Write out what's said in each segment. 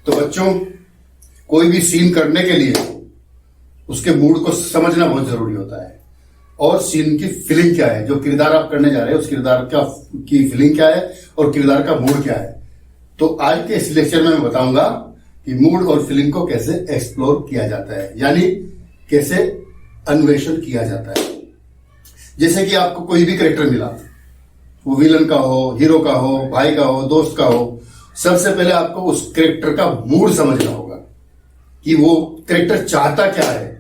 तो बच्चों, कोई भी सीन करने के लिए उसके मूड को समझना बहुत जरूरी होता है और सीन की फीलिंग क्या है, जो किरदार आप करने जा रहे हैं उस किरदार की फीलिंग क्या है और किरदार का मूड क्या है। तो आज के इस लेक्चर में मैं बताऊंगा कि मूड और फीलिंग को कैसे एक्सप्लोर किया जाता है, यानी कैसे अन्वेषण किया जाता है। जैसे कि आपको कोई भी कैरेक्टर मिला, वो विलन का हो, हीरो का हो, भाई का हो, दोस्त का हो, सबसे पहले आपको उस कैरेक्टर का मूड समझना होगा कि वो कैरेक्टर चाहता क्या है,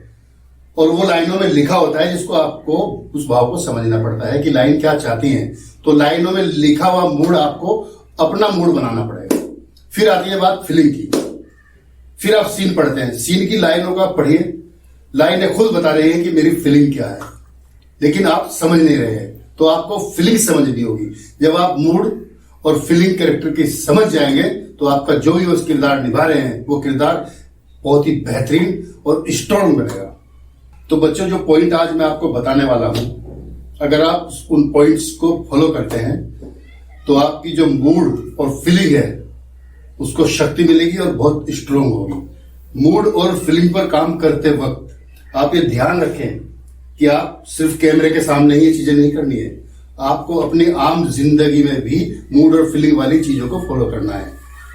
और वो लाइनों में लिखा होता है जिसको आपको उस भाव को समझना पड़ता है कि लाइन क्या चाहती है। तो लाइनों में लिखा हुआ मूड आपको अपना मूड बनाना पड़ेगा। फिर आती है बात फीलिंग की। फिर आप सीन पढ़ते हैं, सीन की लाइनों का पढ़िए, लाइनें खुद बता रही हैं कि मेरी फीलिंग क्या है, लेकिन आप समझ नहीं रहे हैं, तो आपको फीलिंग समझनी होगी। जब आप मूड और फीलिंग कैरेक्टर की समझ जाएंगे तो आपका जो भी उस किरदार निभा रहे हैं वो किरदार बहुत ही बेहतरीन और स्ट्रॉन्ग बनेगा। तो बच्चों, जो पॉइंट आज मैं आपको बताने वाला हूं, अगर आप उन पॉइंट्स को फॉलो करते हैं तो आपकी जो मूड और फीलिंग है उसको शक्ति मिलेगी और बहुत स्ट्रॉन्ग होगी। मूड और फीलिंग पर काम करते वक्त आप ये ध्यान रखें कि आप सिर्फ कैमरे के सामने ही ये चीजें नहीं करनी है, आपको अपनी आम जिंदगी में भी मूड और फीलिंग वाली चीजों को फॉलो करना है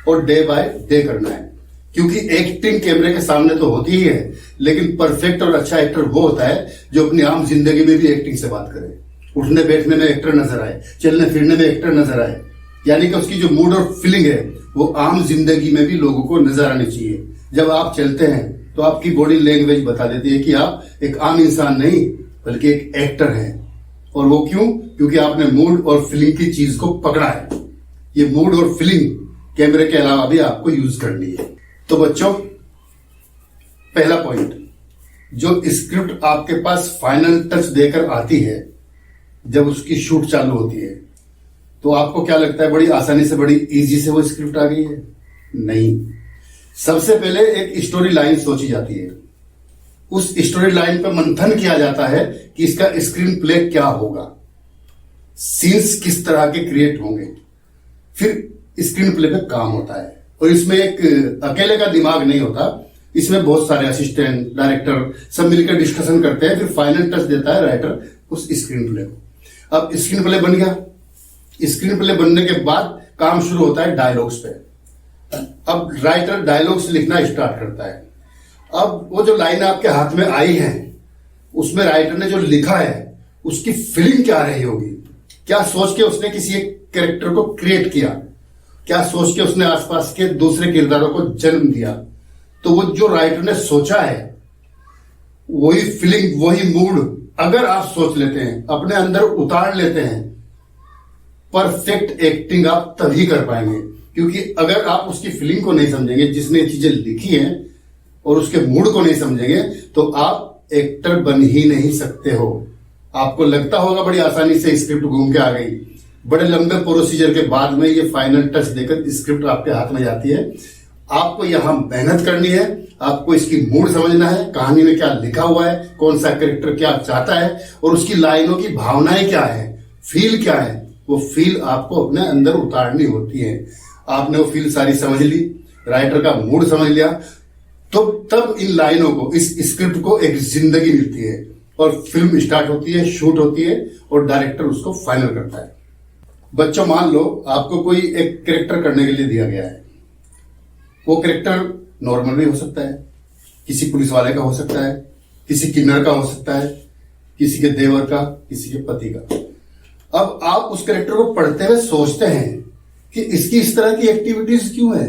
और डे बाय डे करना है। क्योंकि एक्टिंग कैमरे के सामने तो होती ही है, लेकिन परफेक्ट और अच्छा एक्टर वो होता है जो अपनी आम जिंदगी में भी एक्टिंग से बात करे, उठने बैठने में एक्टर नजर आए, चलने फिरने में एक्टर नजर आए, यानी कि उसकी जो मूड और फीलिंग है वो आम जिंदगी में भी लोगों को नजर आनी चाहिए। जब आप चलते हैं तो आपकी बॉडी लैंग्वेज बता देती है कि आप एक आम इंसान नहीं बल्कि एक एक्टर हैं। और वो क्यों? क्योंकि आपने मूड और फीलिंग की चीज को पकड़ा है। ये मूड और फीलिंग कैमरे के अलावा भी आपको यूज करनी है। तो बच्चों, पहला पॉइंट, जो स्क्रिप्ट आपके पास फाइनल टच देकर आती है, जब उसकी शूट चालू होती है तो आपको क्या लगता है बड़ी आसानी से, बड़ी इजी से वो स्क्रिप्ट आ गई है? नहीं। सबसे पहले एक स्टोरी लाइन सोची जाती है, उस स्टोरी लाइन पर मंथन किया जाता है कि इसका स्क्रीन प्ले क्या होगा, सीन्स किस तरह के क्रिएट होंगे, फिर स्क्रीन प्ले पे काम होता है। और इसमें एक अकेले का दिमाग नहीं होता, इसमें बहुत सारे असिस्टेंट, डायरेक्टर सब मिलकर डिस्कशन करते हैं, फिर फाइनल टच देता है राइटर उस स्क्रीन प्ले को। अब स्क्रीन प्ले बन गया, स्क्रीन प्ले बनने के बाद काम शुरू होता है डायलॉग्स पे। अब राइटर डायलॉग्स लिखना स्टार्ट करता है। अब वो जो लाइन आपके हाथ में आई है उसमें राइटर ने जो लिखा है उसकी फीलिंग क्या रही होगी, क्या सोच के उसने किसी एक कैरेक्टर को क्रिएट किया, क्या सोच के उसने आसपास के दूसरे किरदारों को जन्म दिया। तो वो जो राइटर ने सोचा है वही फीलिंग, वही मूड अगर आप सोच लेते हैं, अपने अंदर उतार लेते हैं, परफेक्ट एक्टिंग आप तभी कर पाएंगे। क्योंकि अगर आप उसकी फीलिंग को नहीं समझेंगे, जिसने चीजें लिखी हैं, और उसके मूड को नहीं समझेंगे, तो आप एक्टर बन ही नहीं सकते हो। आपको लगता होगा बड़ी आसानी से स्क्रिप्ट घूम के आ गई, बड़े लंबे प्रोसीजर के बाद में ये फाइनल टच देकर स्क्रिप्ट आपके हाथ में जाती है। आपको यहां मेहनत करनी है, आपको इसकी मूड समझना है, कहानी में क्या लिखा हुआ है, कौन सा कैरेक्टर क्या चाहता है, और उसकी लाइनों की भावनाएं क्या है, फील क्या है, वो फील आपको अपने अंदर उतारनी होती है। आपने वो फील सारी समझ ली, राइटर का मूड समझ लिया, तो तब इन लाइनों को, इस स्क्रिप्ट को एक जिंदगी मिलती है और फिल्म स्टार्ट होती है, शूट होती है और डायरेक्टर उसको फाइनल करता है। बच्चों, मान लो आपको कोई एक कैरेक्टर करने के लिए दिया गया है। वो कैरेक्टर नॉर्मल भी हो सकता है, किसी पुलिस वाले का हो सकता है, किसी किन्नर का हो सकता है, किसी के देवर का, किसी के पति का। अब आप उस कैरेक्टर को पढ़ते हुए सोचते हैं कि इसकी इस तरह की एक्टिविटीज क्यों है,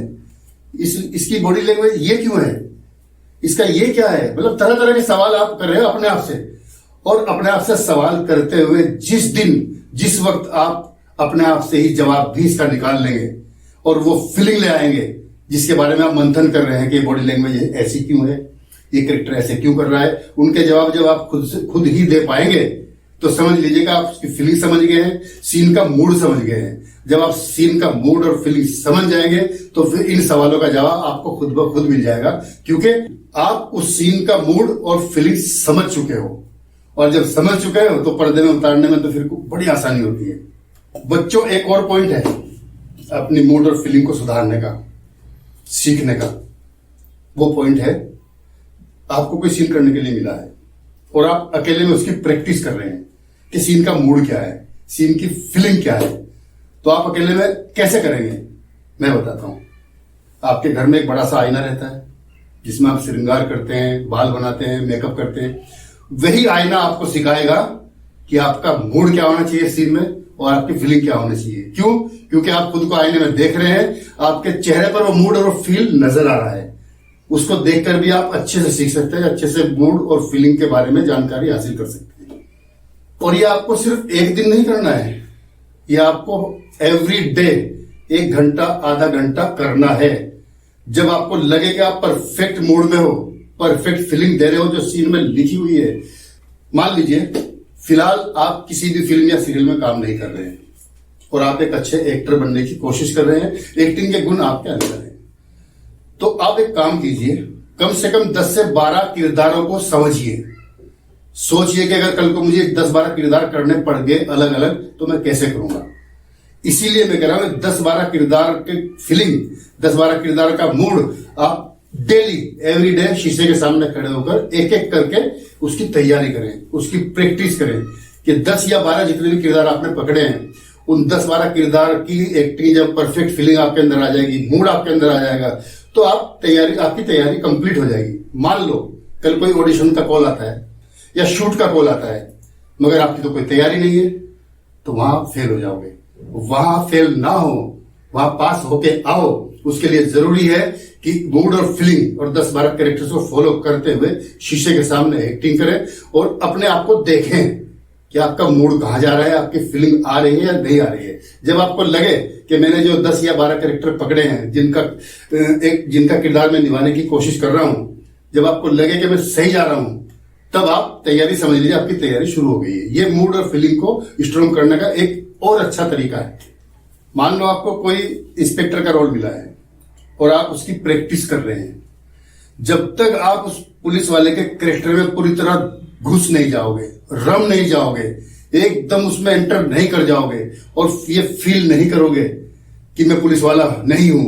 इसकी बॉडी लैंग्वेज ये क्यों है, इसका ये क्या है, मतलब तरह तरह के सवाल आप कर रहे हो अपने आप से। और अपने आप से सवाल करते हुए जिस दिन, जिस वक्त आप अपने आप से ही जवाब भी इसका निकाल लेंगे और वो फीलिंग ले आएंगे जिसके बारे में आप मंथन कर रहे हैं कि बॉडी लैंग्वेज ऐसी क्यों है, ये कैरेक्टर ऐसे क्यों कर रहा है, उनके जवाब जब आप खुद ही दे पाएंगे तो समझ लीजिएगा आप उसकी फीलिंग समझ गए हैं, सीन का मूड समझ गए हैं। जब आप सीन का मूड और फीलिंग समझ जाएंगे तो फिर इन सवालों का जवाब आपको खुद ब खुद मिल जाएगा, क्योंकि आप उस सीन का मूड और फीलिंग समझ चुके हो। और जब समझ चुके हो तो पर्दे में उतारने में तो फिर बड़ी आसानी होती है। बच्चों, एक और पॉइंट है अपनी मूड और फीलिंग को सुधारने का। सीखने का वो पॉइंट है। आपको कोई सीन करने के लिए मिला है और आप अकेले में उसकी प्रैक्टिस कर रहे हैं कि सीन का मूड क्या है, सीन की फीलिंग क्या है, तो आप अकेले में कैसे करेंगे मैं बताता हूं। आपके घर में एक बड़ा सा आईना रहता है जिसमें आप श्रृंगार करते हैं, बाल बनाते हैं, मेकअप करते हैं। वही आईना आपको सिखाएगा कि आपका मूड क्या होना चाहिए सीन में और आपकी फीलिंग क्या होनी चाहिए। क्यों? क्योंकि आप खुद को आईने में देख रहे हैं, आपके चेहरे पर वो मूड और वो फील नजर आ रहा है। उसको देखकर भी आप अच्छे से सीख सकते हैं, अच्छे से मूड और फीलिंग के बारे में जानकारी हासिल कर सकते हैं। और ये आपको सिर्फ एक दिन नहीं करना है, ये आपको एवरी डे 1 घंटा आधा घंटा करना है। जब आपको लगे कि आप परफेक्ट मूड में हो, परफेक्ट फीलिंग दे रहे हो जो सीन में लिखी हुई है। मान लीजिए फिलहाल आप किसी भी फिल्म या सीरियल में काम नहीं कर रहे हैं और आप एक अच्छे एक्टर बनने की कोशिश कर रहे हैं, एक्टिंग के गुण आपके अंदर हैं, तो आप एक काम कीजिए, कम से कम 10 से 12 किरदारों को समझिए। सोचिए कि अगर कल को मुझे 10-12 किरदार करने पड़ गए अलग अलग तो मैं कैसे करूंगा। इसीलिए मैं कह रहा हूं 10-12 किरदार की फीलिंग, 10-12 किरदार का मूड आप डेली एवरी डे शीशे के सामने खड़े होकर एक एक करके उसकी तैयारी करें, उसकी प्रैक्टिस करें कि 10 या 12 जितने भी किरदार आपने पकड़े हैं उन 10-12 किरदार की एक्टिंग जब परफेक्ट फीलिंग आपके अंदर आ जाएगी, मूड आपके अंदर आ जाएगा, तो आपकी तैयारी कंप्लीट हो जाएगी। मान लो कल कोई ऑडिशन का कॉल आता है या शूट का कॉल आता है, मगर आपकी तो कोई तैयारी नहीं है, तो वहां आप फेल हो जाओगे। वहां फेल ना हो, वहां पास होके आओ। उसके लिए जरूरी है कि मूड और फीलिंग और 10-12 कैरेक्टर्स को फॉलो करते हुए शीशे के सामने एक्टिंग करें और अपने आप को देखें कि आपका मूड कहां जा रहा है, आपकी फीलिंग आ रही है या नहीं आ रही है। जब आपको लगे कि मैंने जो 10 या 12 कैरेक्टर पकड़े हैं जिनका किरदार मैं निभाने की कोशिश कर रहा हूं, जब आपको लगे कि मैं सही जा रहा हूं, तब आप तैयारी समझ लीजिए, आपकी तैयारी शुरू हो गई है। ये मूड और फीलिंग को स्ट्रॉन्ग करने का एक और अच्छा तरीका है। मान लो आपको कोई इंस्पेक्टर का रोल मिला है और आप उसकी प्रैक्टिस कर रहे हैं। जब तक आप उस पुलिस वाले के कैरेक्टर में पूरी तरह घुस नहीं जाओगे, रम नहीं जाओगे, एकदम उसमें एंटर नहीं कर जाओगे और ये फील नहीं करोगे कि मैं पुलिस वाला नहीं हूं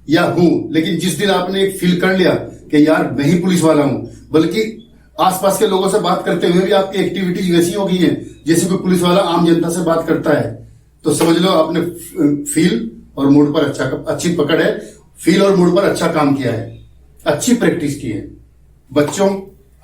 या हूं, लेकिन जिस दिन आपने एक फील कर लिया कि यार मैं ही पुलिस वाला हूं, बल्कि आसपास के लोगों से बात करते हुए भी आपकी एक्टिविटीज वैसी हो गई है जैसे कोई पुलिस वाला आम जनता से बात करता है, तो समझ लो आपने फील और मूड पर अच्छी पकड़ है, फील और मूड पर अच्छा काम किया है, अच्छी प्रैक्टिस की है। बच्चों,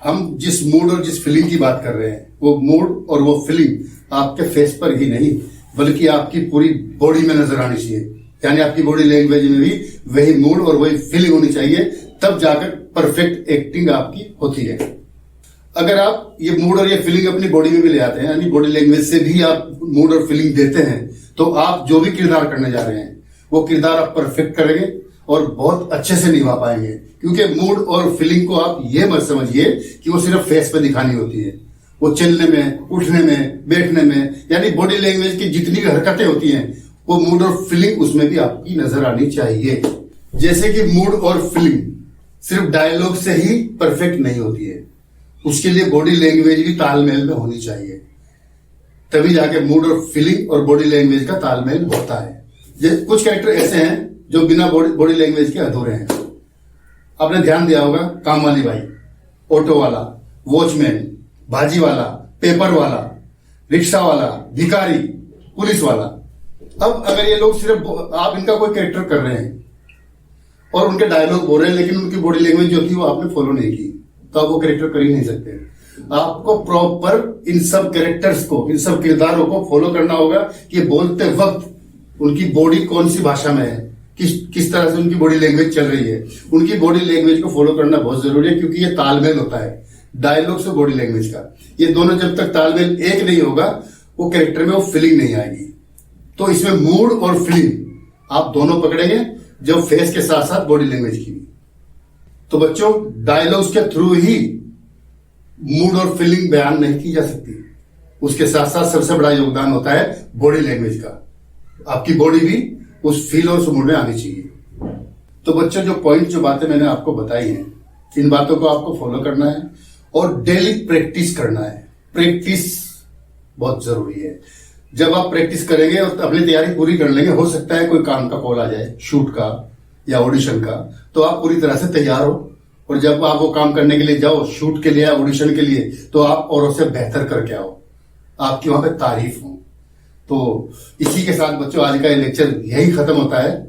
हम जिस मूड और जिस फीलिंग की बात कर रहे हैं, वो मूड और वो फीलिंग आपके फेस पर ही नहीं बल्कि आपकी पूरी बॉडी में नजर आनी चाहिए। यानी आपकी बॉडी लैंग्वेज में भी वही मूड और वही फीलिंग होनी चाहिए, तब जाकर परफेक्ट एक्टिंग आपकी होती है। अगर आप ये मूड और ये फीलिंग अपनी बॉडी में भी ले आते हैं, यानी बॉडी लैंग्वेज से भी आप मूड और फीलिंग देते हैं, तो आप जो भी किरदार करने जा रहे हैं वो किरदार आप परफेक्ट करेंगे और बहुत अच्छे से निभा पाएंगे। क्योंकि मूड और फीलिंग को आप ये मत समझिए कि वो सिर्फ फेस पे दिखानी होती है, वो चलने में, उठने में, बैठने में, यानी बॉडी लैंग्वेज की जितनी भी हरकतें होती हैं वो मूड और फीलिंग उसमें भी आपकी नजर आनी चाहिए। जैसे कि मूड और फीलिंग सिर्फ डायलॉग से ही परफेक्ट नहीं होती है, उसके लिए बॉडी लैंग्वेज भी तालमेल में होनी चाहिए, तभी जाके मूड और फीलिंग और बॉडी लैंग्वेज का तालमेल होता है। कुछ कैरेक्टर ऐसे हैं जो बिना बॉडी लैंग्वेज के अधूरे हैं। आपने ध्यान दिया होगा, काम वाली बाई, ऑटो वाला, वॉचमैन, भाजी वाला, पेपर वाला, रिक्शा वाला, भिखारी, पुलिस वाला। अब अगर ये लोग सिर्फ आप इनका कोई कैरेक्टर कर रहे हैं और उनके डायलॉग बोल रहे हैं, लेकिन उनकी बॉडी लैंग्वेज जो थी वो आपने फॉलो नहीं की, तो आप वो कैरेक्टर कर ही नहीं सकते। आपको प्रॉपर इन सब कैरेक्टर्स को, इन सब किरदारों को फॉलो करना होगा कि बोलते वक्त उनकी बॉडी कौन सी भाषा में है, किस तरह से उनकी बॉडी लैंग्वेज चल रही है। उनकी बॉडी लैंग्वेज को फॉलो करना बहुत जरूरी है, क्योंकि ये तालमेल होता है डायलॉग से बॉडी लैंग्वेज का। ये दोनों जब तक तालमेल एक नहीं होगा, वो कैरेक्टर में वो फीलिंग नहीं आएगी। तो इसमें मूड और फीलिंग आप दोनों पकड़ेंगे, जब फेस के साथ साथ बॉडी लैंग्वेज की भी। तो बच्चों, डायलॉग्स के थ्रू ही मूड और फीलिंग बयान नहीं की जा सकती, उसके साथ साथ सबसे बड़ा योगदान होता है बॉडी लैंग्वेज का। आपकी बॉडी भी उस फील और उस मूड में आनी चाहिए। तो बच्चों, जो बातें मैंने आपको बताई हैं, इन बातों को आपको फॉलो करना है और डेली प्रैक्टिस करना है। प्रैक्टिस बहुत जरूरी है। जब आप प्रैक्टिस करेंगे और अपनी तैयारी पूरी कर लेंगे, हो सकता है कोई काम का कॉल आ जाए, शूट का या ऑडिशन का, तो आप पूरी तरह से तैयार हो। और जब आप वो काम करने के लिए जाओ, शूट के लिए, ऑडिशन के लिए, तो आप औरों से बेहतर करके आओ, आपकी वहां पे तारीफ हो। तो इसी के साथ बच्चों आज का ये लेक्चर यही खत्म होता है।